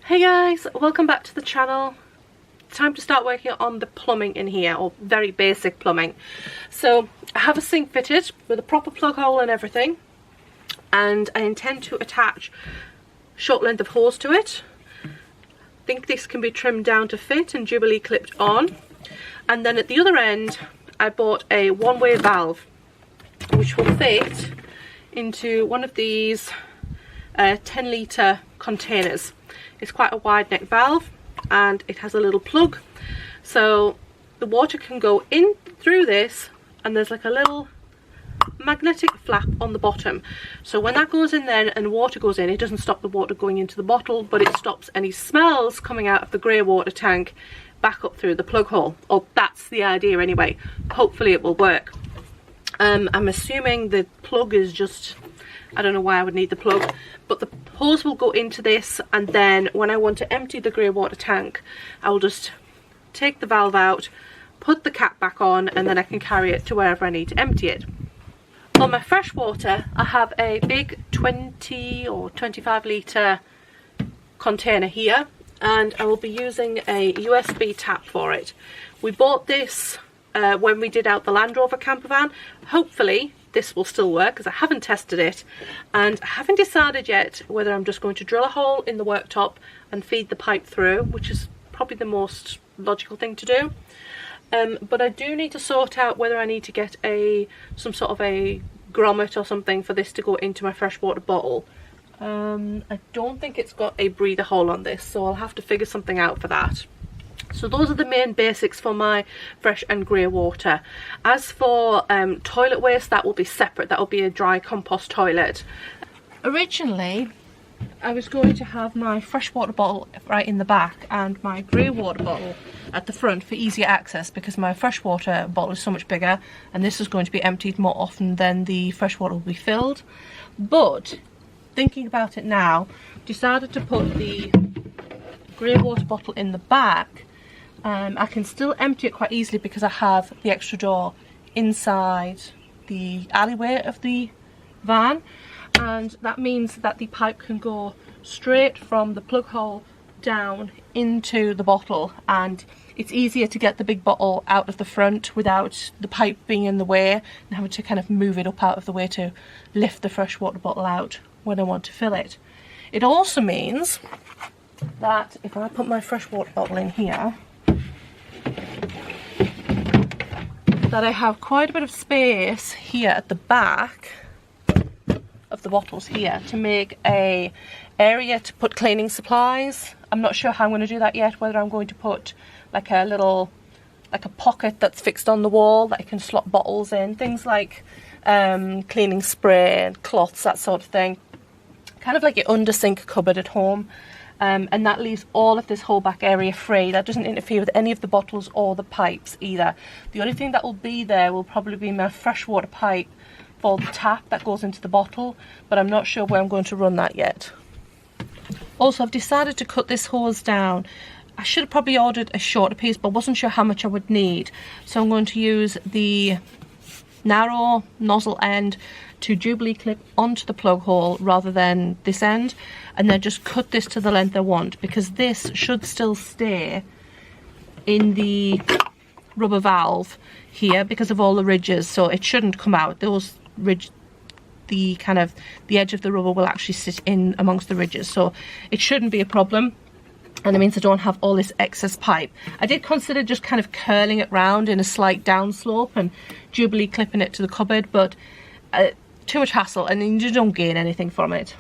Hey guys, welcome back to the channel. It's time to start working on the plumbing in here, or very basic plumbing. So I have a sink fitted with a proper plug hole and everything, and I intend to attach short length of hose to it. I think this can be trimmed down to fit and Jubilee clipped on. And then at the other end I bought a one-way valve which will fit into one of these 10 litre containers. It's quite a wide neck valve and it has a little plug, so the water can go in through this, and there's like a little magnetic flap on the bottom, so when that goes in there and water goes in, it doesn't stop the water going into the bottle, but it stops any smells coming out of the grey water tank back up through the plug hole. Or that's the idea anyway. Hopefully it will work. I'm assuming the plug is just, I don't know why I would need the plug, but the hose will go into this, and then when I want to empty the grey water tank, I will just take the valve out, put the cap back on, and then I can carry it to wherever I need to empty it. For my fresh water, I have a big 20 or 25 litre container here, and I will be using a USB tap for it. We bought this when we did out the Land Rover camper van. Hopefully this will still work because I haven't tested it, and I haven't decided yet whether I'm just going to drill a hole in the worktop and feed the pipe through, which is probably the most logical thing to do. But I do need to sort out whether I need to get some sort of a grommet or something for this to go into my freshwater bottle. I don't think it's got a breather hole on this, so I'll have to figure something out for that. So those are the main basics for my fresh and grey water. As for toilet waste, that will be separate. That will be a dry compost toilet. Originally I was going to have my freshwater bottle right in the back and my grey water bottle at the front for easier access, because my freshwater bottle is so much bigger and this is going to be emptied more often than the freshwater will be filled. But thinking about it now, decided to put the grey water bottle in the back. I can still empty it quite easily because I have the extra door inside the alleyway of the van, and that means that the pipe can go straight from the plug hole down into the bottle, and it's easier to get the big bottle out of the front without the pipe being in the way and having to kind of move it up out of the way to lift the freshwater bottle out when I want to fill it. It also means that if I put my freshwater bottle in here, that I have quite a bit of space here at the back of the bottles here to make a area to put cleaning supplies. I'm not sure how I'm going to do that yet, whether I'm going to put like a little, like a pocket that's fixed on the wall that I can slot bottles in, things like cleaning spray and cloths, that sort of thing, kind of like your under sink cupboard at home. And that leaves all of this whole back area free. That doesn't interfere with any of the bottles or the pipes either. The only thing that will be there will probably be my freshwater pipe for the tap that goes into the bottle, but I'm not sure where I'm going to run that yet. Also, I've decided to cut this hose down. I should have probably ordered a shorter piece, but wasn't sure how much I would need. So I'm going to use the narrow nozzle end to Jubilee clip onto the plug hole rather than this end, and then just cut this to the length I want, because this should still stay in the rubber valve here because of all the ridges, so it shouldn't come out. Those ridge, the edge of the rubber will actually sit in amongst the ridges, so it shouldn't be a problem, and it means I don't have all this excess pipe. I did consider just kind of curling it round in a slight downslope and Jubilee clipping it to the cupboard, but too much hassle, and you just don't gain anything from it.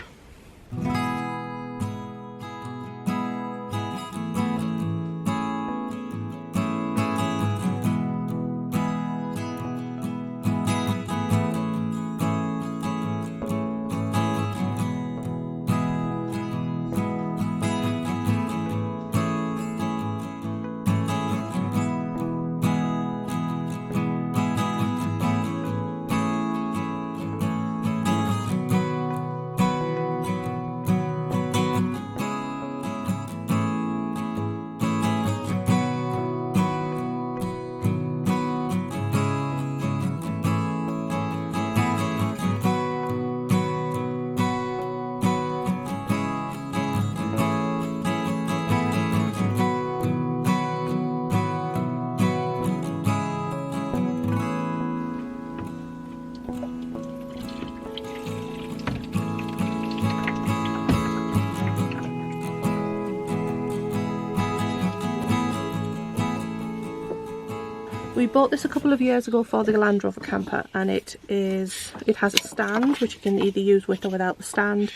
We bought this a couple of years ago for the Land Rover camper, and it has a stand which you can either use with or without the stand.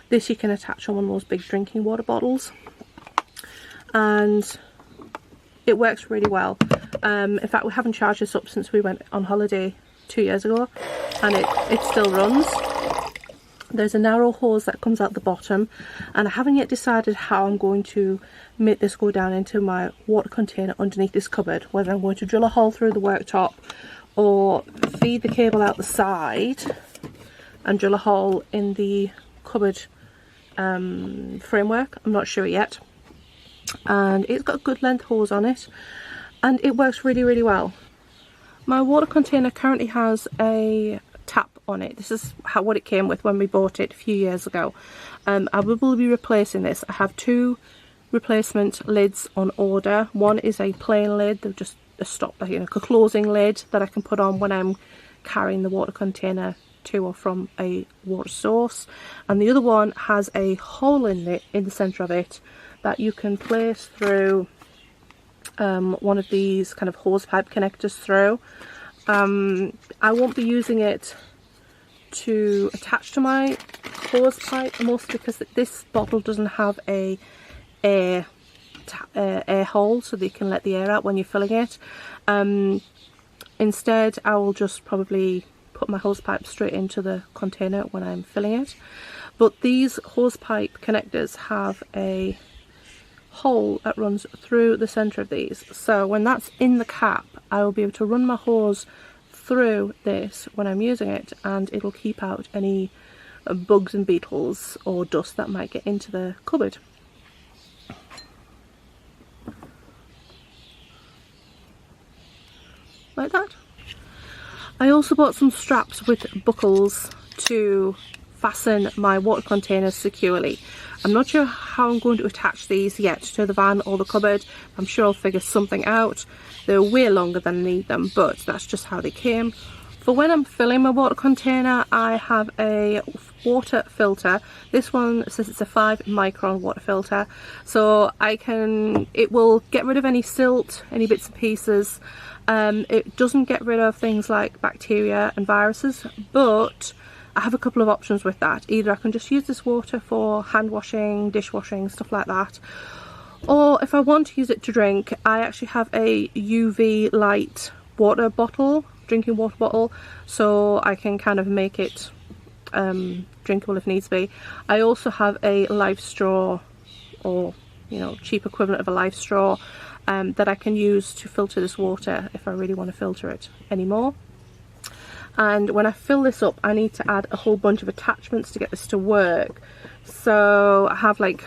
This you can attach on one of those big drinking water bottles, and it works really well. In fact, we haven't charged this up since we went on holiday 2 years ago, and it still runs. There's a narrow hose that comes out the bottom, and I haven't yet decided how I'm going to make this go down into my water container underneath this cupboard, whether I'm going to drill a hole through the worktop or feed the cable out the side and drill a hole in the cupboard framework. I'm not sure yet. And it's got a good length hose on it, and it works really well. My water container currently has a tap on it. This is what it came with when we bought it a few years ago. I will be replacing this. I have 2 replacement lids on order. One is a plain lid, they're just a stop, a closing lid that I can put on when I'm carrying the water container to or from a water source, and the other one has a hole in the centre of it that you can place through one of these kind of hose pipe connectors through. I won't be using it to attach to my hose pipe, mostly because this bottle doesn't have a air hole so that you can let the air out when you're filling it. Instead, I will just probably put my hose pipe straight into the container when I'm filling it. But these hose pipe connectors have a hole that runs through the centre of these, so when that's in the cap, I will be able to run my hose through this when I'm using it, and it'll keep out any bugs and beetles or dust that might get into the cupboard. Like that. I also bought some straps with buckles to fasten my water containers securely. I'm not sure how I'm going to attach these yet to the van or the cupboard. I'm sure I'll figure something out. They're way longer than I need them, but that's just how they came. For when I'm filling my water container, I have a water filter. This one says it's a 5 micron water filter, so it will get rid of any silt, any bits and pieces. It doesn't get rid of things like bacteria and viruses, but I have a couple of options with that. Either I can just use this water for hand washing, dishwashing, stuff like that, or if I want to use it to drink, I actually have a UV light water bottle, drinking water bottle, so I can kind of make it drinkable if needs be. I also have a life straw, or cheap equivalent of a life straw, that I can use to filter this water if I really want to filter it anymore. And when I fill this up, I need to add a whole bunch of attachments to get this to work. So I have like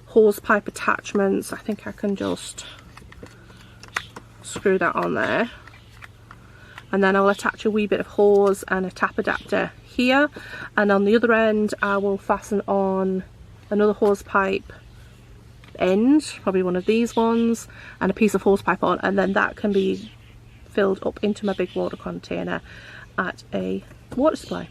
hose pipe attachments. I think I can just screw that on there, and then I'll attach a wee bit of hose and a tap adapter here, and on the other end I will fasten on another hose pipe end, probably one of these ones, and a piece of hose pipe on, and then that can be filled up into my big water container at a water supply.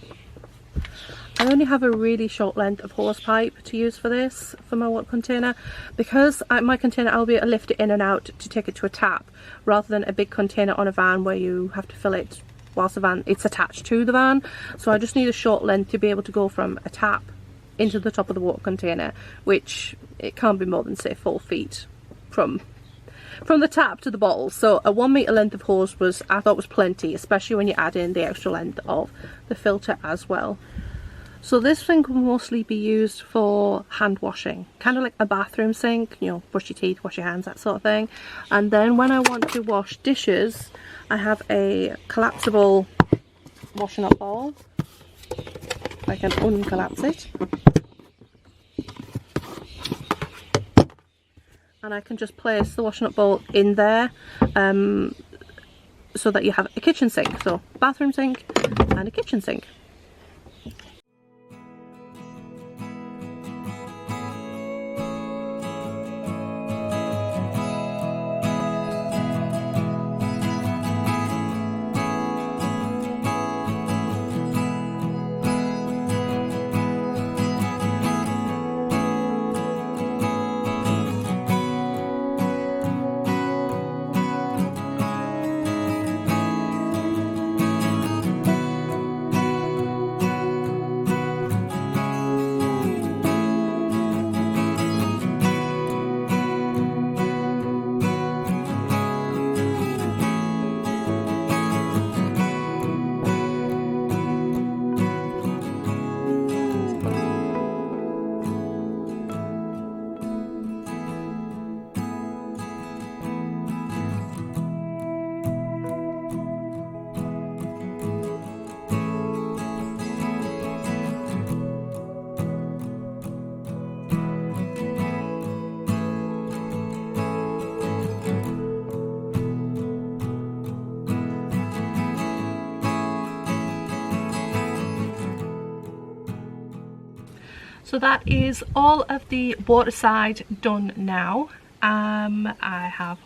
I only have a really short length of hose pipe to use for this, for my water container, because my container I'll be able to lift it in and out to take it to a tap, rather than a big container on a van where you have to fill it whilst it's attached to the van. So I just need a short length to be able to go from a tap into the top of the water container, which it can't be more than say 4 feet from the tap to the bottle. So a 1 meter length of hose I thought was plenty, especially when you add in the extra length of the filter as well. So this thing can mostly be used for hand washing, kind of like a bathroom sink, brush your teeth, wash your hands, that sort of thing. And then when I want to wash dishes, I have a collapsible washing up bowl. I can uncollapse it, and I can just place the washing up bowl in there, so that you have a kitchen sink, so bathroom sink and a kitchen sink. So that is all of the water side done now. I have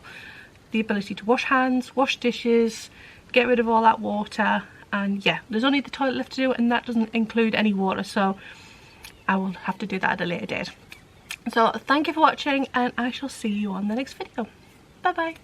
the ability to wash hands, wash dishes, get rid of all that water, and yeah, there's only the toilet lift to do, and that doesn't include any water, so I will have to do that at a later date. So thank you for watching, and I shall see you on the next video. Bye bye.